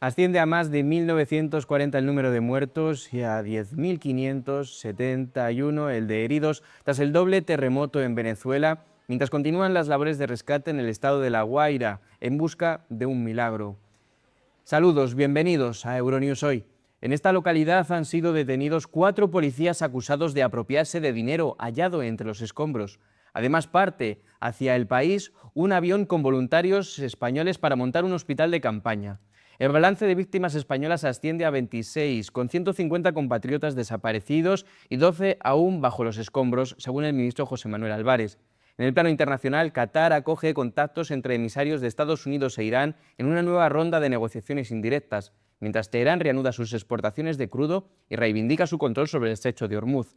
Asciende a más de 1.940 el número de muertos y a 10.571 el de heridos tras el doble terremoto en Venezuela, mientras continúan las labores de rescate en el estado de La Guaira en busca de un milagro. Saludos, bienvenidos a Euronews Hoy. En esta localidad han sido detenidos 4 policías acusados de apropiarse de dinero hallado entre los escombros. Además, parte hacia el país un avión con voluntarios españoles para montar un hospital de campaña. El balance de víctimas españolas asciende a 26, con 150 compatriotas desaparecidos y 12 aún bajo los escombros, según el ministro José Manuel Álvarez. En el plano internacional, Qatar acoge contactos entre emisarios de Estados Unidos e Irán en una nueva ronda de negociaciones indirectas, mientras Teherán reanuda sus exportaciones de crudo y reivindica su control sobre el estrecho de Hormuz.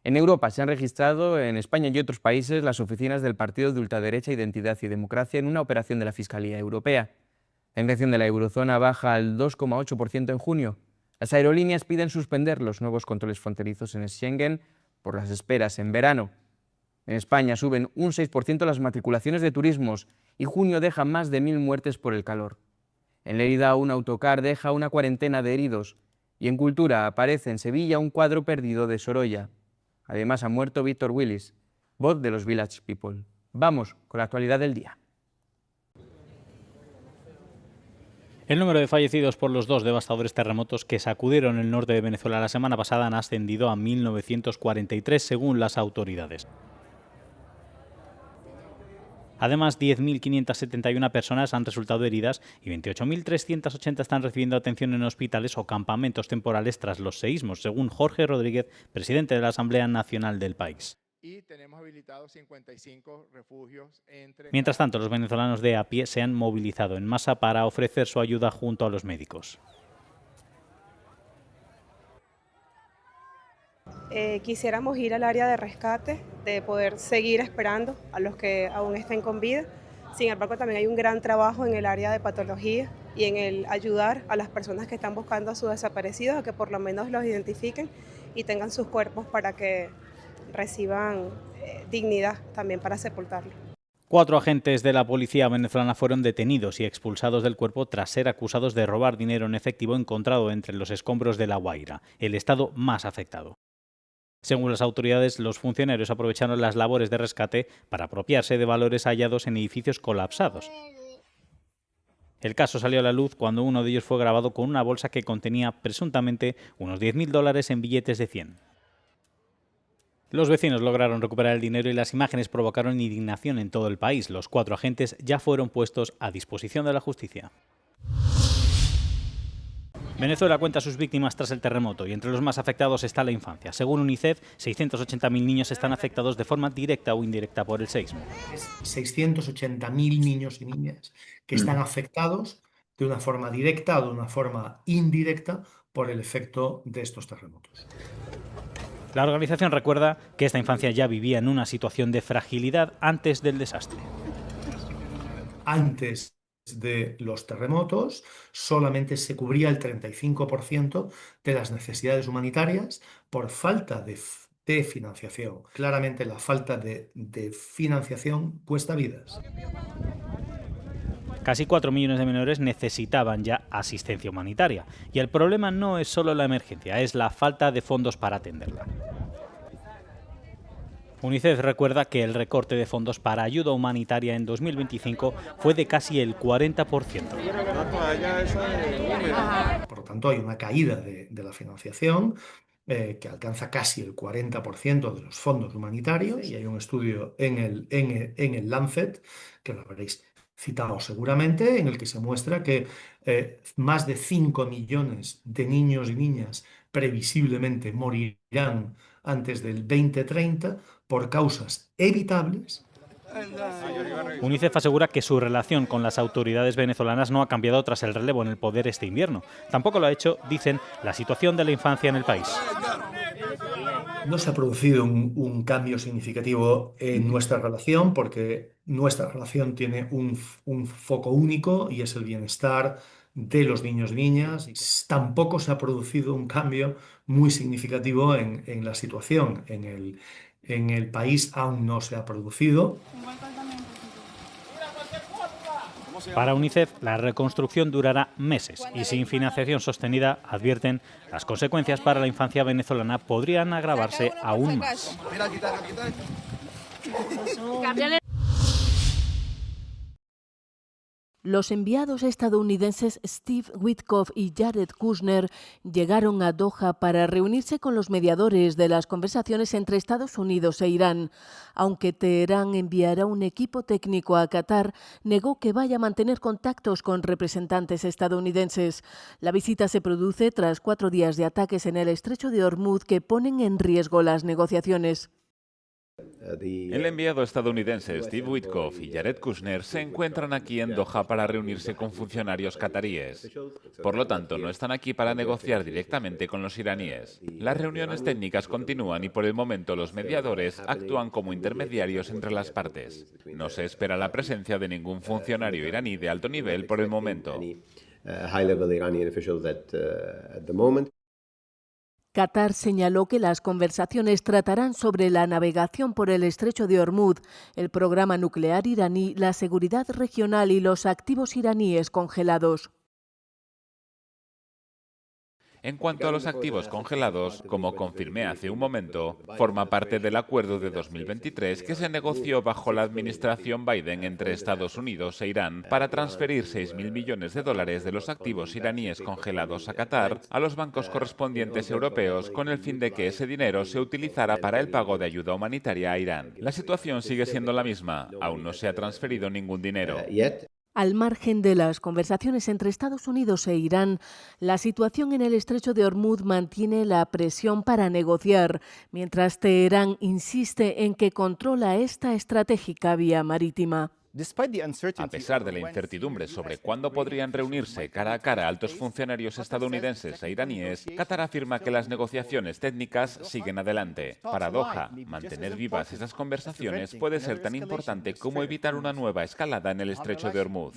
En Europa se han registrado en España y otros países las oficinas del partido de ultraderecha Identidad y Democracia en una operación de la Fiscalía Europea. La inflación de la eurozona baja al 2,8% en junio. Las aerolíneas piden suspender los nuevos controles fronterizos en Schengen por las esperas en verano. En España suben un 6% las matriculaciones de turismos y junio deja más de 1.000 muertes por el calor. En Lérida un autocar deja una cuarentena de heridos y en Cultura aparece en Sevilla un cuadro perdido de Sorolla. Además ha muerto Víctor Willis, voz de los Village People. Vamos con la actualidad del día. El número de fallecidos por los 2 devastadores terremotos que sacudieron el norte de Venezuela la semana pasada han ascendido a 1.943 según las autoridades. Además, 10.571 personas han resultado heridas y 28.380 están recibiendo atención en hospitales o campamentos temporales tras los seísmos, según Jorge Rodríguez, presidente de la Asamblea Nacional del país. Y tenemos habilitados 55 refugios Mientras tanto, los venezolanos de a pie se han movilizado en masa para ofrecer su ayuda junto a los médicos. Quisiéramos ir al área de rescate, de poder seguir esperando a los que aún estén con vida. Sin embargo, también hay un gran trabajo en el área de patología y en el ayudar a las personas que están buscando a sus desaparecidos a que por lo menos los identifiquen y tengan sus cuerpos para que reciban dignidad también para sepultarlos. 4 agentes de la policía venezolana fueron detenidos y expulsados del cuerpo tras ser acusados de robar dinero en efectivo encontrado entre los escombros de La Guaira, el estado más afectado. Según las autoridades, los funcionarios aprovecharon las labores de rescate para apropiarse de valores hallados en edificios colapsados. El caso salió a la luz cuando uno de ellos fue grabado con una bolsa que contenía presuntamente unos $10.000 en billetes de 100. Los vecinos lograron recuperar el dinero y las imágenes provocaron indignación en todo el país. Los 4 agentes ya fueron puestos a disposición de la justicia. Venezuela cuenta a sus víctimas tras el terremoto y entre los más afectados está la infancia. Según UNICEF, 680.000 niños están afectados de forma directa o indirecta por el seísmo. 680.000 niños y niñas que están afectados de una forma directa o de una forma indirecta por el efecto de estos terremotos. La organización recuerda que esta infancia ya vivía en una situación de fragilidad antes del desastre. Antes de los terremotos, solamente se cubría el 35% de las necesidades humanitarias por falta de financiación. Claramente la falta de financiación cuesta vidas. Casi 4 millones de menores necesitaban ya asistencia humanitaria. Y el problema no es solo la emergencia, es la falta de fondos para atenderla. UNICEF recuerda que el recorte de fondos para ayuda humanitaria en 2025 fue de casi el 40%. Por lo tanto, hay una caída de la financiación que alcanza casi el 40% de los fondos humanitarios, y hay un estudio en el Lancet, que lo habréis citado seguramente, en el que se muestra que más de 5 millones de niños y niñas previsiblemente morirán antes del 2030 por causas evitables. UNICEF asegura que su relación con las autoridades venezolanas no ha cambiado tras el relevo en el poder este invierno. Tampoco lo ha hecho, dicen, la situación de la infancia en el país. No se ha producido un cambio significativo en nuestra relación, porque nuestra relación tiene un foco único y es el bienestar de los niños y niñas. Tampoco se ha producido un cambio muy significativo en la situación. En el país aún no se ha producido. Para UNICEF, la reconstrucción durará meses y sin financiación sostenida, advierten, las consecuencias para la infancia venezolana podrían agravarse aún más. Los enviados estadounidenses Steve Witkoff y Jared Kushner llegaron a Doha para reunirse con los mediadores de las conversaciones entre Estados Unidos e Irán. Aunque Teherán enviará un equipo técnico a Qatar, negó que vaya a mantener contactos con representantes estadounidenses. La visita se produce tras 4 días de ataques en el estrecho de Hormuz que ponen en riesgo las negociaciones. El enviado estadounidense Steve Witkoff y Jared Kushner se encuentran aquí en Doha para reunirse con funcionarios cataríes. Por lo tanto, no están aquí para negociar directamente con los iraníes. Las reuniones técnicas continúan y por el momento los mediadores actúan como intermediarios entre las partes. No se espera la presencia de ningún funcionario iraní de alto nivel por el momento. Qatar señaló que las conversaciones tratarán sobre la navegación por el estrecho de Hormuz, el programa nuclear iraní, la seguridad regional y los activos iraníes congelados. En cuanto a los activos congelados, como confirmé hace un momento, forma parte del acuerdo de 2023 que se negoció bajo la administración Biden entre Estados Unidos e Irán para transferir $6.000 millones de los activos iraníes congelados a Qatar a los bancos correspondientes europeos con el fin de que ese dinero se utilizara para el pago de ayuda humanitaria a Irán. La situación sigue siendo la misma, aún no se ha transferido ningún dinero. Al margen de las conversaciones entre Estados Unidos e Irán, la situación en el estrecho de Hormuz mantiene la presión para negociar, mientras Teherán insiste en que controla esta estratégica vía marítima. A pesar de la incertidumbre sobre cuándo podrían reunirse cara a cara altos funcionarios estadounidenses e iraníes, Qatar afirma que las negociaciones técnicas siguen adelante. Para Doha, mantener vivas esas conversaciones puede ser tan importante como evitar una nueva escalada en el estrecho de Hormuz.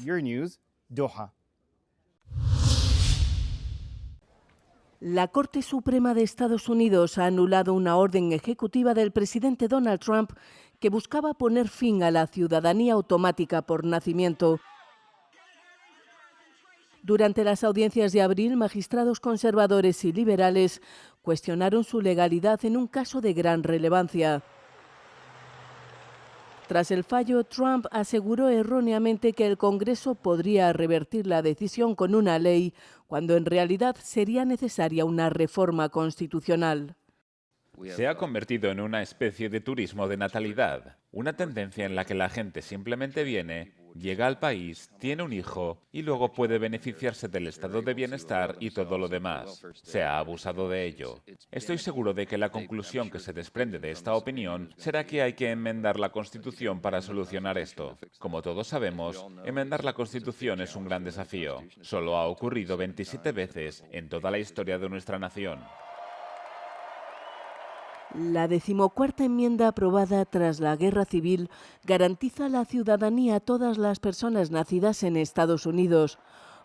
La Corte Suprema de Estados Unidos ha anulado una orden ejecutiva del presidente Donald Trump que buscaba poner fin a la ciudadanía automática por nacimiento. Durante las audiencias de abril, magistrados conservadores y liberales cuestionaron su legalidad en un caso de gran relevancia. Tras el fallo, Trump aseguró erróneamente que el Congreso podría revertir la decisión con una ley, cuando en realidad sería necesaria una reforma constitucional. Se ha convertido en una especie de turismo de natalidad, una tendencia en la que la gente simplemente viene, llega al país, tiene un hijo y luego puede beneficiarse del estado de bienestar y todo lo demás. Se ha abusado de ello. Estoy seguro de que la conclusión que se desprende de esta opinión será que hay que enmendar la Constitución para solucionar esto. Como todos sabemos, enmendar la Constitución es un gran desafío. Solo ha ocurrido 27 veces en toda la historia de nuestra nación. La 14ª enmienda aprobada tras la Guerra Civil garantiza la ciudadanía a todas las personas nacidas en Estados Unidos.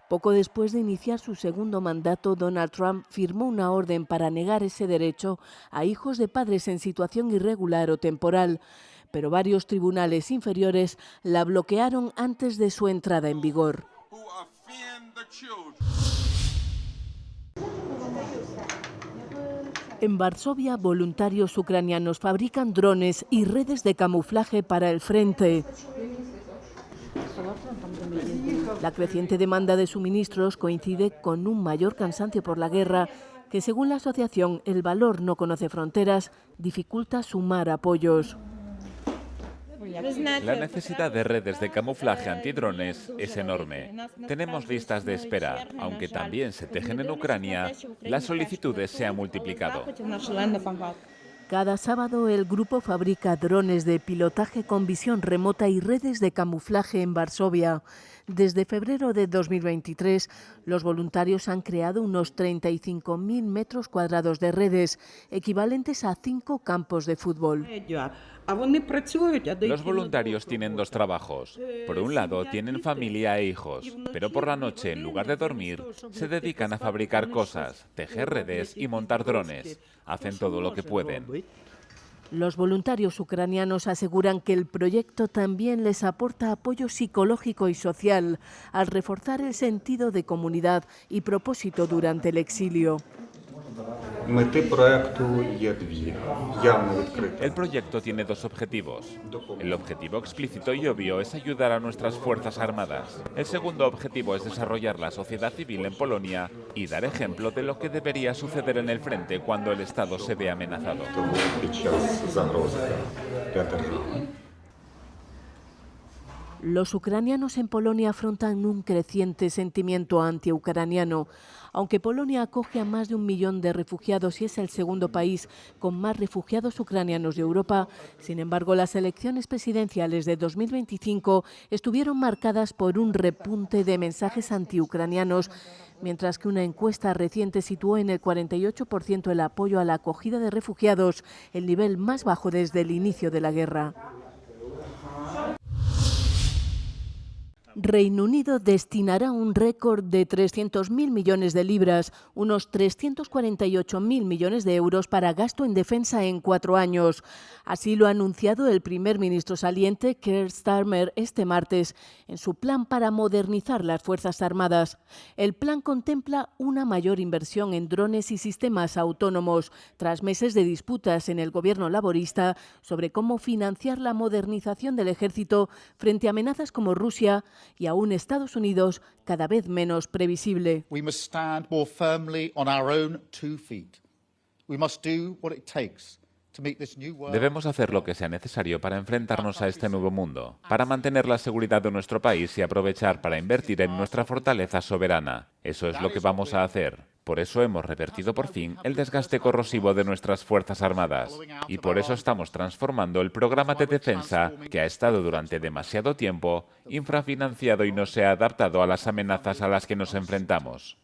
Poco después de iniciar su segundo mandato, Donald Trump firmó una orden para negar ese derecho a hijos de padres en situación irregular o temporal, pero varios tribunales inferiores la bloquearon antes de su entrada en vigor. En Varsovia, voluntarios ucranianos fabrican drones y redes de camuflaje para el frente. La creciente demanda de suministros coincide con un mayor cansancio por la guerra que, según la asociación El Valor No Conoce Fronteras, dificulta sumar apoyos. La necesidad de redes de camuflaje antidrones es enorme. Tenemos listas de espera. Aunque también se tejen en Ucrania, las solicitudes se han multiplicado. Cada sábado el grupo fabrica drones de pilotaje con visión remota y redes de camuflaje en Varsovia. Desde febrero de 2023, los voluntarios han creado unos 35.000 metros cuadrados de redes, equivalentes a 5 campos de fútbol. Los voluntarios tienen 2 trabajos. Por un lado, tienen familia e hijos, pero por la noche, en lugar de dormir, se dedican a fabricar cosas, tejer redes y montar drones. Hacen todo lo que pueden. Los voluntarios ucranianos aseguran que el proyecto también les aporta apoyo psicológico y social al reforzar el sentido de comunidad y propósito durante el exilio. El proyecto tiene dos objetivos. El objetivo explícito y obvio es ayudar a nuestras Fuerzas Armadas. El segundo objetivo es desarrollar la sociedad civil en Polonia y dar ejemplo de lo que debería suceder en el frente cuando el Estado se ve amenazado. Los ucranianos en Polonia afrontan un creciente sentimiento antiucraniano. Aunque Polonia acoge a más de 1 millón de refugiados y es el segundo país con más refugiados ucranianos de Europa, sin embargo, las elecciones presidenciales de 2025 estuvieron marcadas por un repunte de mensajes antiucranianos, mientras que una encuesta reciente situó en el 48% el apoyo a la acogida de refugiados, el nivel más bajo desde el inicio de la guerra. Reino Unido destinará un récord de 300.000 millones de libras, unos 348.000 millones de euros para gasto en defensa en 4 años. Así lo ha anunciado el primer ministro saliente, Keir Starmer, este martes, en su plan para modernizar las Fuerzas Armadas. El plan contempla una mayor inversión en drones y sistemas autónomos, tras meses de disputas en el gobierno laborista sobre cómo financiar la modernización del ejército frente a amenazas como Rusia y aún Estados Unidos, cada vez menos previsible. We must stand more firmly on our own 2 feet. We must do what it takes to make this new world. Debemos hacer lo que sea necesario para enfrentarnos a este nuevo mundo, para mantener la seguridad de nuestro país y aprovechar para invertir en nuestra fortaleza soberana. Eso es lo que vamos a hacer. Por eso hemos revertido por fin el desgaste corrosivo de nuestras Fuerzas Armadas. Y por eso estamos transformando el programa de defensa, que ha estado durante demasiado tiempo infrafinanciado y no se ha adaptado a las amenazas a las que nos enfrentamos.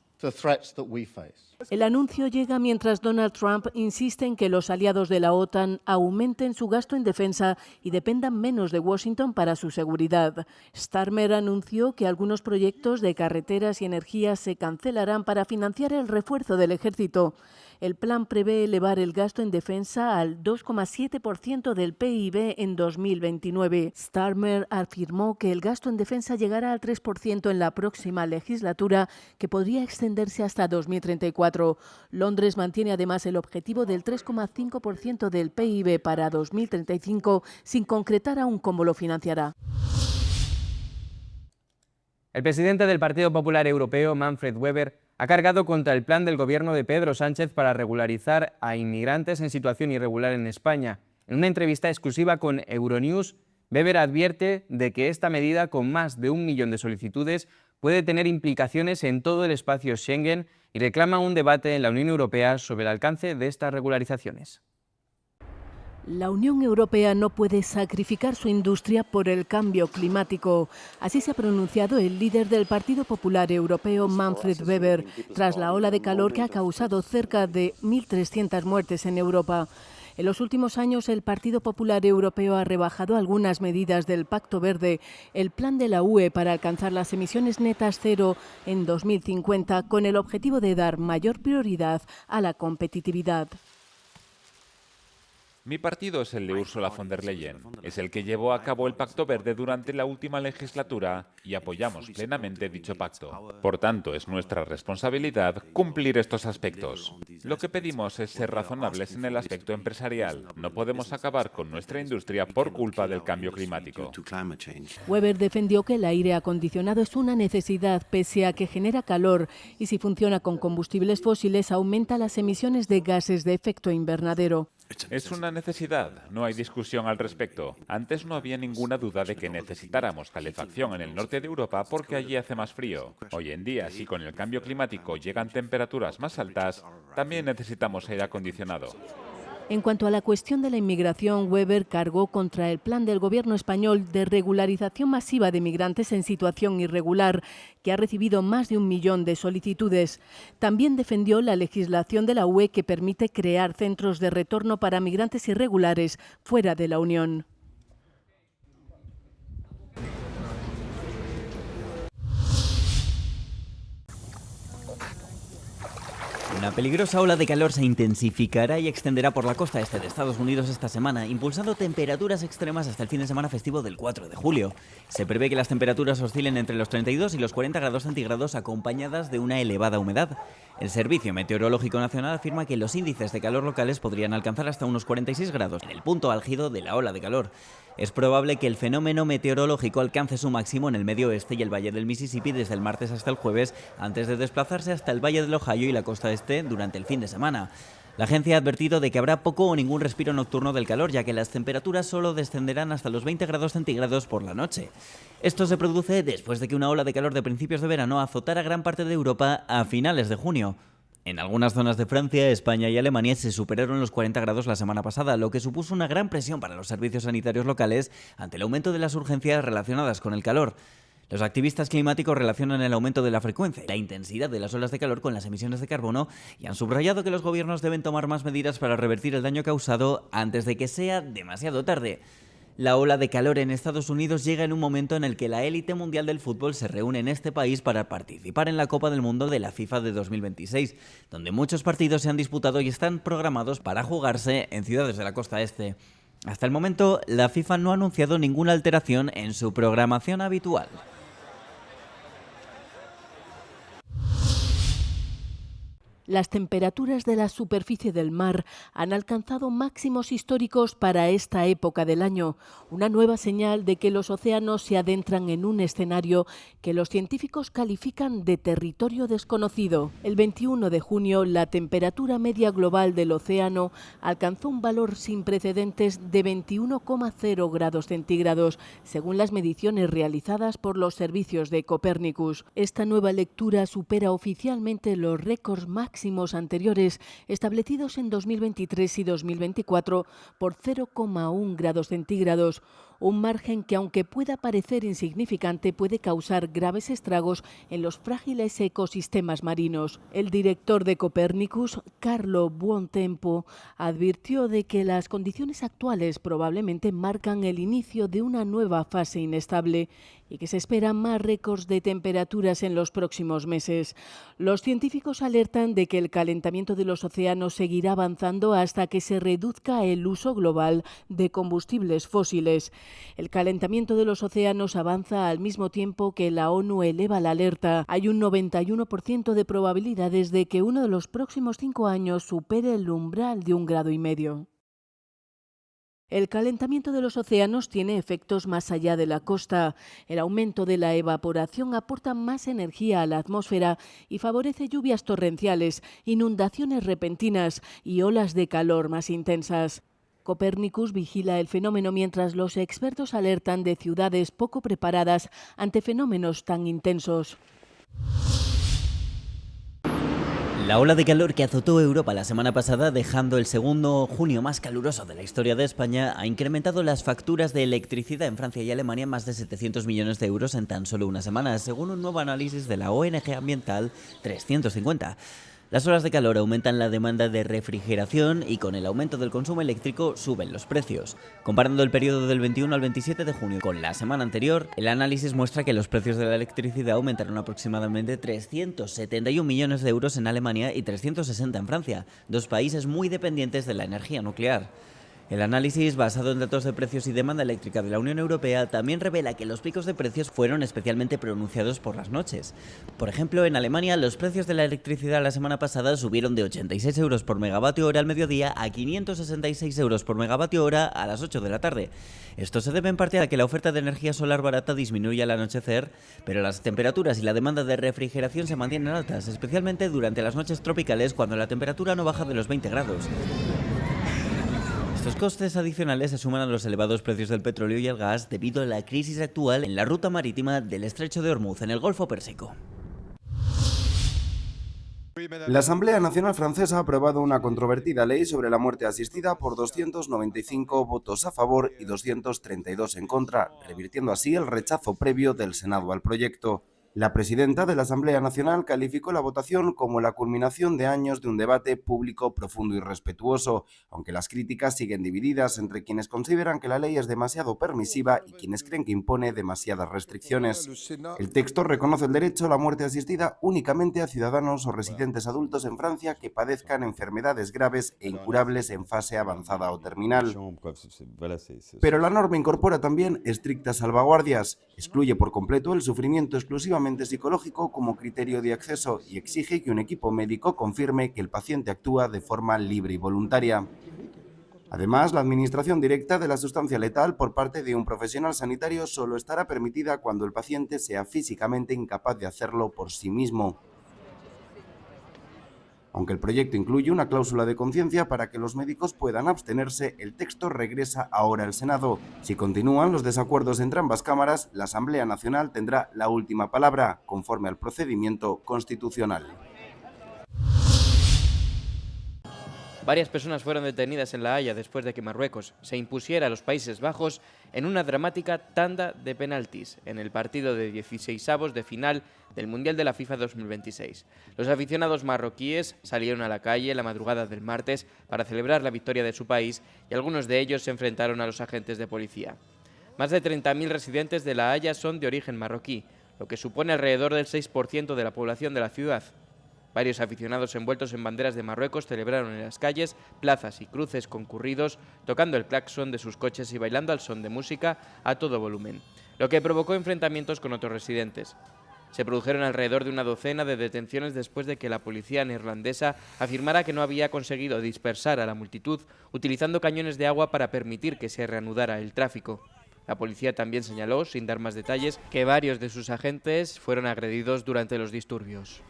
El anuncio llega mientras Donald Trump insiste en que los aliados de la OTAN aumenten su gasto en defensa y dependan menos de Washington para su seguridad. Starmer anunció que algunos proyectos de carreteras y energía se cancelarán para financiar el refuerzo del ejército. El plan prevé elevar el gasto en defensa al 2,7% del PIB en 2029. Starmer afirmó que el gasto en defensa llegará al 3% en la próxima legislatura, que podría extenderse hasta 2034. Londres mantiene además el objetivo del 3,5% del PIB para 2035, sin concretar aún cómo lo financiará. El presidente del Partido Popular Europeo, Manfred Weber, ha cargado contra el plan del gobierno de Pedro Sánchez para regularizar a inmigrantes en situación irregular en España. En una entrevista exclusiva con Euronews, Weber advierte de que esta medida, con más de 1 millón de solicitudes, puede tener implicaciones en todo el espacio Schengen y reclama un debate en la Unión Europea sobre el alcance de estas regularizaciones. La Unión Europea no puede sacrificar su industria por el cambio climático. Así se ha pronunciado el líder del Partido Popular Europeo, Manfred Weber, tras la ola de calor que ha causado cerca de 1.300 muertes en Europa. En los últimos años, el Partido Popular Europeo ha rebajado algunas medidas del Pacto Verde, el plan de la UE para alcanzar las emisiones netas cero en 2050, con el objetivo de dar mayor prioridad a la competitividad. Mi partido es el de Ursula von der Leyen. Es el que llevó a cabo el Pacto Verde durante la última legislatura y apoyamos plenamente dicho pacto. Por tanto, es nuestra responsabilidad cumplir estos aspectos. Lo que pedimos es ser razonables en el aspecto empresarial. No podemos acabar con nuestra industria por culpa del cambio climático. Weber defendió que el aire acondicionado es una necesidad pese a que genera calor y si funciona con combustibles fósiles aumenta las emisiones de gases de efecto invernadero. Es una necesidad, no hay discusión al respecto. Antes no había ninguna duda de que necesitáramos calefacción en el norte de Europa porque allí hace más frío. Hoy en día, si con el cambio climático llegan temperaturas más altas, también necesitamos aire acondicionado. En cuanto a la cuestión de la inmigración, Weber cargó contra el plan del gobierno español de regularización masiva de migrantes en situación irregular, que ha recibido más de 1 millón de solicitudes. También defendió la legislación de la UE que permite crear centros de retorno para migrantes irregulares fuera de la Unión. Una peligrosa ola de calor se intensificará y extenderá por la costa este de Estados Unidos esta semana, impulsando temperaturas extremas hasta el fin de semana festivo del 4 de julio. Se prevé que las temperaturas oscilen entre los 32 y los 40 grados centígrados acompañadas de una elevada humedad. El Servicio Meteorológico Nacional afirma que los índices de calor locales podrían alcanzar hasta unos 46 grados, en el punto álgido de la ola de calor. Es probable que el fenómeno meteorológico alcance su máximo en el medio oeste y el valle del Mississippi desde el martes hasta el jueves, antes de desplazarse hasta el valle del Ohio y la costa este durante el fin de semana. La agencia ha advertido de que habrá poco o ningún respiro nocturno del calor, ya que las temperaturas solo descenderán hasta los 20 grados centígrados por la noche. Esto se produce después de que una ola de calor de principios de verano azotara gran parte de Europa a finales de junio. En algunas zonas de Francia, España y Alemania se superaron los 40 grados la semana pasada, lo que supuso una gran presión para los servicios sanitarios locales ante el aumento de las urgencias relacionadas con el calor. Los activistas climáticos relacionan el aumento de la frecuencia y la intensidad de las olas de calor con las emisiones de carbono y han subrayado que los gobiernos deben tomar más medidas para revertir el daño causado antes de que sea demasiado tarde. La ola de calor en Estados Unidos llega en un momento en el que la élite mundial del fútbol se reúne en este país para participar en la Copa del Mundo de la FIFA de 2026, donde muchos partidos se han disputado y están programados para jugarse en ciudades de la costa este. Hasta el momento, la FIFA no ha anunciado ninguna alteración en su programación habitual. Las temperaturas de la superficie del mar han alcanzado máximos históricos para esta época del año, una nueva señal de que los océanos se adentran en un escenario que los científicos califican de territorio desconocido. El 21 de junio, la temperatura media global del océano alcanzó un valor sin precedentes de 21,0 grados centígrados, según las mediciones realizadas por los servicios de Copernicus. Esta nueva lectura supera oficialmente los récords máximos anteriores establecidos en 2023 y 2024 por 0,1 grados centígrados, un margen que, aunque pueda parecer insignificante, puede causar graves estragos en los frágiles ecosistemas marinos. El director de Copernicus, Carlo Buontempo, advirtió de que las condiciones actuales probablemente marcan el inicio de una nueva fase inestable y que se esperan más récords de temperaturas en los próximos meses. Los científicos alertan de que el calentamiento de los océanos seguirá avanzando hasta que se reduzca el uso global de combustibles fósiles. El calentamiento de los océanos avanza al mismo tiempo que la ONU eleva la alerta. Hay un 91% de probabilidades de que uno de los próximos 5 años supere el umbral de 1,5 grados. El calentamiento de los océanos tiene efectos más allá de la costa. El aumento de la evaporación aporta más energía a la atmósfera y favorece lluvias torrenciales, inundaciones repentinas y olas de calor más intensas. Copernicus vigila el fenómeno mientras los expertos alertan de ciudades poco preparadas ante fenómenos tan intensos. La ola de calor que azotó Europa la semana pasada, dejando el segundo junio más caluroso de la historia de España, ha incrementado las facturas de electricidad en Francia y Alemania más de 700 millones de euros en tan solo una semana, según un nuevo análisis de la ONG ambiental 350. Las olas de calor aumentan la demanda de refrigeración y con el aumento del consumo eléctrico suben los precios. Comparando el periodo del 21 al 27 de junio con la semana anterior, el análisis muestra que los precios de la electricidad aumentaron aproximadamente 371 millones de euros en Alemania y 360 en Francia, dos países muy dependientes de la energía nuclear. El análisis, basado en datos de precios y demanda eléctrica de la Unión Europea, también revela que los picos de precios fueron especialmente pronunciados por las noches. Por ejemplo, en Alemania, los precios de la electricidad la semana pasada subieron de 86 euros por megavatio hora al mediodía a 566 euros por megavatio hora a las 8 de la tarde. Esto se debe en parte a que la oferta de energía solar barata disminuye al anochecer, pero las temperaturas y la demanda de refrigeración se mantienen altas, especialmente durante las noches tropicales cuando la temperatura no baja de los 20 grados. Estos costes adicionales se suman a los elevados precios del petróleo y el gas debido a la crisis actual en la ruta marítima del Estrecho de Hormuz en el Golfo Pérsico. La Asamblea Nacional Francesa ha aprobado una controvertida ley sobre la muerte asistida por 295 votos a favor y 232 en contra, revirtiendo así el rechazo previo del Senado al proyecto. La presidenta de la Asamblea Nacional calificó la votación como la culminación de años de un debate público profundo y respetuoso, aunque las críticas siguen divididas entre quienes consideran que la ley es demasiado permisiva y quienes creen que impone demasiadas restricciones. El texto reconoce el derecho a la muerte asistida únicamente a ciudadanos o residentes adultos en Francia que padezcan enfermedades graves e incurables en fase avanzada o terminal. Pero la norma incorpora también estrictas salvaguardias, excluye por completo el sufrimiento exclusivamente psicológico como criterio de acceso y exige que un equipo médico confirme que el paciente actúa de forma libre y voluntaria. Además, la administración directa de la sustancia letal por parte de un profesional sanitario solo estará permitida cuando el paciente sea físicamente incapaz de hacerlo por sí mismo. Aunque el proyecto incluye una cláusula de conciencia para que los médicos puedan abstenerse, el texto regresa ahora al Senado. Si continúan los desacuerdos entre ambas cámaras, la Asamblea Nacional tendrá la última palabra, conforme al procedimiento constitucional. Varias personas fueron detenidas en La Haya después de que Marruecos se impusiera a los Países Bajos en una dramática tanda de penaltis en el partido de 16avos de final del Mundial de la FIFA 2026. Los aficionados marroquíes salieron a la calle la madrugada del martes para celebrar la victoria de su país y algunos de ellos se enfrentaron a los agentes de policía. Más de 30.000 residentes de La Haya son de origen marroquí, lo que supone alrededor del 6% de la población de la ciudad. Varios aficionados envueltos en banderas de Marruecos celebraron en las calles, plazas y cruces concurridos, tocando el claxon de sus coches y bailando al son de música a todo volumen, lo que provocó enfrentamientos con otros residentes. Se produjeron alrededor de una docena de detenciones después de que la policía neerlandesa afirmara que no había conseguido dispersar a la multitud utilizando cañones de agua para permitir que se reanudara el tráfico. La policía también señaló, sin dar más detalles, que varios de sus agentes fueron agredidos durante los disturbios.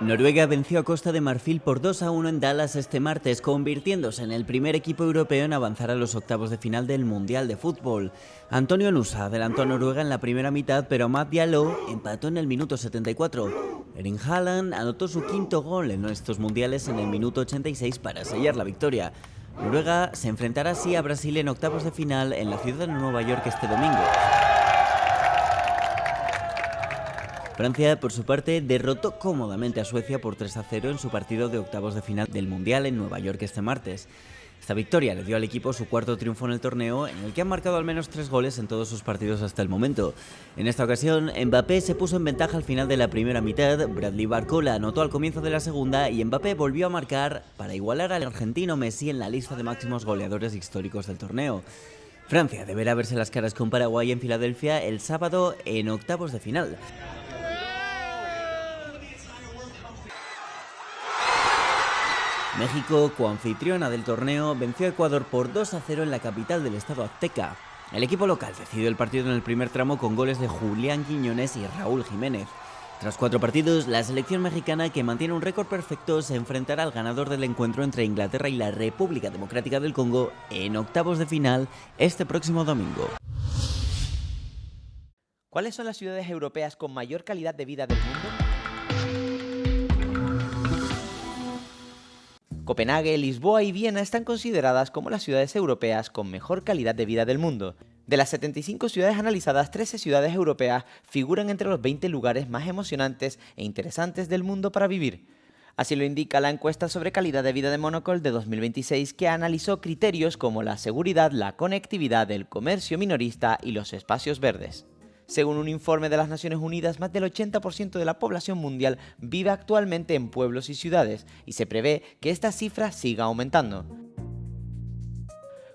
Noruega venció a Costa de Marfil por 2-1 en Dallas este martes, convirtiéndose en el primer equipo europeo en avanzar a los octavos de final del Mundial de Fútbol. Antonio Nusa adelantó a Noruega en la primera mitad, pero Amad Diallo empató en el minuto 74. Erling Haaland anotó su quinto gol en estos mundiales en el minuto 86 para sellar la victoria. Noruega se enfrentará así a Brasil en octavos de final en la ciudad de Nueva York este domingo. Francia, por su parte, derrotó cómodamente a Suecia por 3-0 en su partido de octavos de final del Mundial en Nueva York este martes. Esta victoria le dio al equipo su cuarto triunfo en el torneo, en el que han marcado al menos 3 goles en todos sus partidos hasta el momento. En esta ocasión, Mbappé se puso en ventaja al final de la primera mitad, Bradley Barcola anotó al comienzo de la segunda y Mbappé volvió a marcar para igualar al argentino Messi en la lista de máximos goleadores históricos del torneo. Francia deberá verse las caras con Paraguay en Filadelfia el sábado en octavos de final. México, coanfitriona del torneo, venció a Ecuador por 2-0 en la capital del estado azteca. El equipo local decidió el partido en el primer tramo con goles de Julián Quiñones y Raúl Jiménez. Tras 4 partidos, la selección mexicana, que mantiene un récord perfecto, se enfrentará al ganador del encuentro entre Inglaterra y la República Democrática del Congo en octavos de final este próximo domingo. ¿Cuáles son las ciudades europeas con mayor calidad de vida del mundo? Copenhague, Lisboa y Viena están consideradas como las ciudades europeas con mejor calidad de vida del mundo. De las 75 ciudades analizadas, 13 ciudades europeas figuran entre los 20 lugares más emocionantes e interesantes del mundo para vivir. Así lo indica la encuesta sobre calidad de vida de Monocle de 2026, que analizó criterios como la seguridad, la conectividad, el comercio minorista y los espacios verdes. Según un informe de las Naciones Unidas, más del 80% de la población mundial vive actualmente en pueblos y ciudades, y se prevé que esta cifra siga aumentando.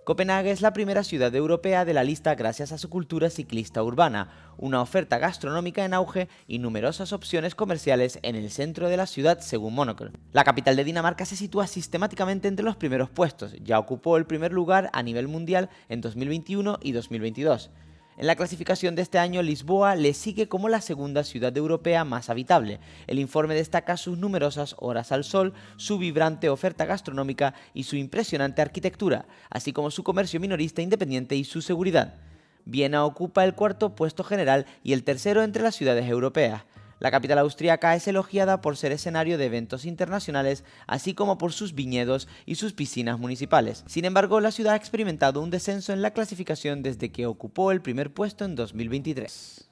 Copenhague es la primera ciudad europea de la lista gracias a su cultura ciclista urbana, una oferta gastronómica en auge y numerosas opciones comerciales en el centro de la ciudad, según Monocle. La capital de Dinamarca se sitúa sistemáticamente entre los primeros puestos, ya ocupó el primer lugar a nivel mundial en 2021 y 2022. En la clasificación de este año, Lisboa le sigue como la segunda ciudad europea más habitable. El informe destaca sus numerosas horas al sol, su vibrante oferta gastronómica y su impresionante arquitectura, así como su comercio minorista independiente y su seguridad. Viena ocupa el cuarto puesto general y el tercero entre las ciudades europeas. La capital austríaca es elogiada por ser escenario de eventos internacionales, así como por sus viñedos y sus piscinas municipales. Sin embargo, la ciudad ha experimentado un descenso en la clasificación desde que ocupó el primer puesto en 2023.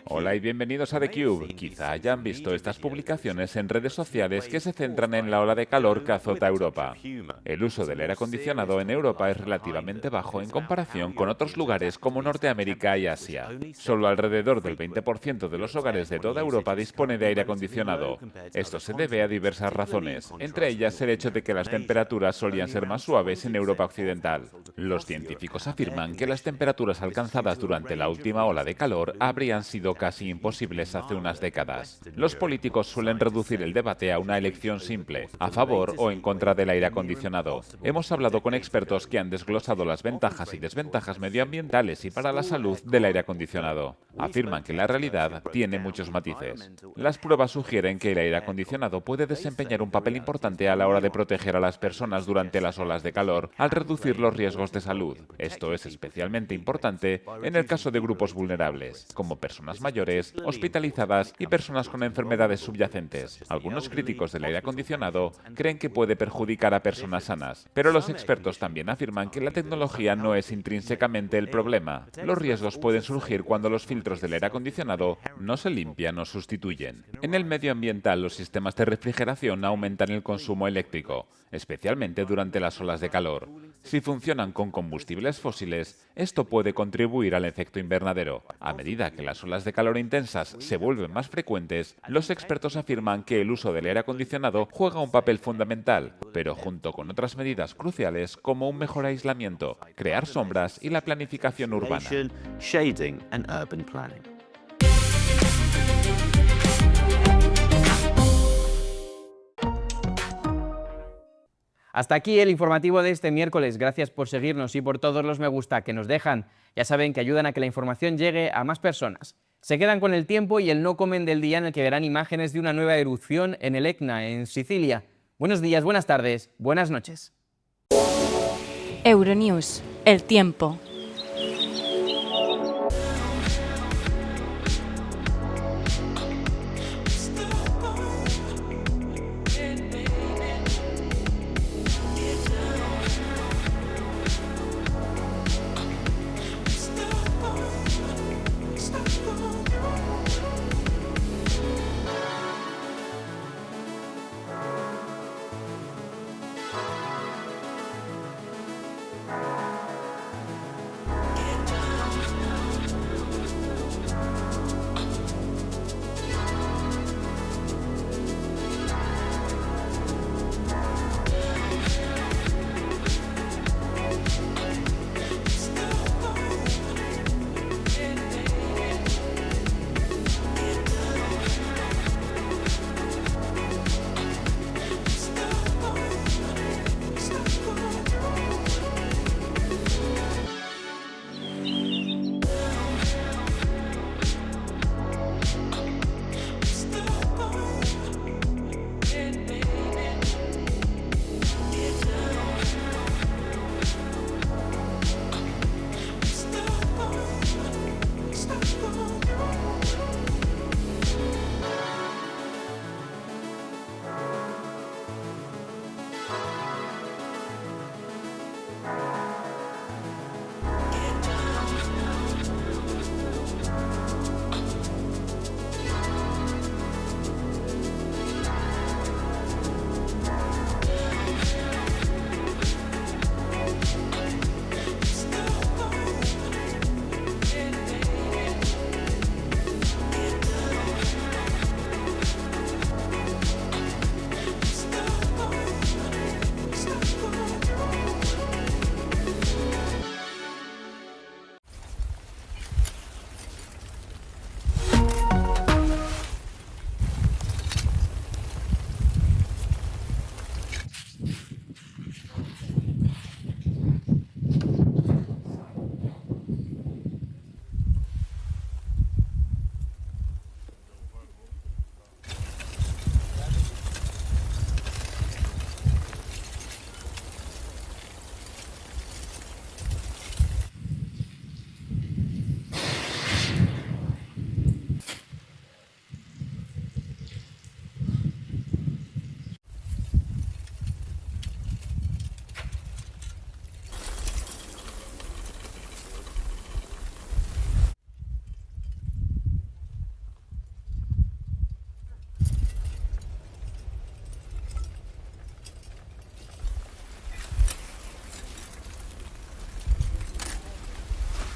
Hola y bienvenidos a theCUBE. Quizá hayan visto estas publicaciones en redes sociales que se centran en la ola de calor que azota Europa. El uso del aire acondicionado en Europa es relativamente bajo en comparación con otros lugares como Norteamérica y Asia. Solo alrededor del 20% de los hogares de toda Europa dispone de aire acondicionado. Esto se debe a diversas razones, entre ellas el hecho de que las temperaturas solían ser más suaves en Europa occidental. Los científicos afirman que las temperaturas alcanzadas durante la última ola de calor habrían sido casi imposibles hace unas décadas. Los políticos suelen reducir el debate a una elección simple, a favor o en contra del aire acondicionado. Hemos hablado con expertos que han desglosado las ventajas y desventajas medioambientales y para la salud del aire acondicionado. Afirman que la realidad tiene muchos matices. Las pruebas sugieren que el aire acondicionado puede desempeñar un papel importante a la hora de proteger a las personas durante las olas de calor al reducir los riesgos de salud. Esto es especialmente importante en el caso de grupos vulnerables, como personas mayores, hospitalizadas y personas con enfermedades subyacentes. Algunos críticos del aire acondicionado creen que puede perjudicar a personas sanas, pero los expertos también afirman que la tecnología no es intrínsecamente el problema. Los riesgos pueden surgir cuando los filtros del aire acondicionado no se limpian o sustituyen. En el medio ambiental, los sistemas de refrigeración aumentan el consumo eléctrico, especialmente durante las olas de calor. Si funcionan con combustibles fósiles, esto puede contribuir al efecto invernadero. A medida que las olas de calor intensas se vuelven más frecuentes, los expertos afirman que el uso del aire acondicionado juega un papel fundamental, pero junto con otras medidas cruciales como un mejor aislamiento, crear sombras y la planificación urbana. Hasta aquí el informativo de este miércoles. Gracias por seguirnos y por todos los me gusta que nos dejan. Ya saben que ayudan a que la información llegue a más personas. Se quedan con el tiempo y el no comen del día, en el que verán imágenes de una nueva erupción en el Etna, en Sicilia. Buenos días, buenas tardes, buenas noches. Euronews, el tiempo.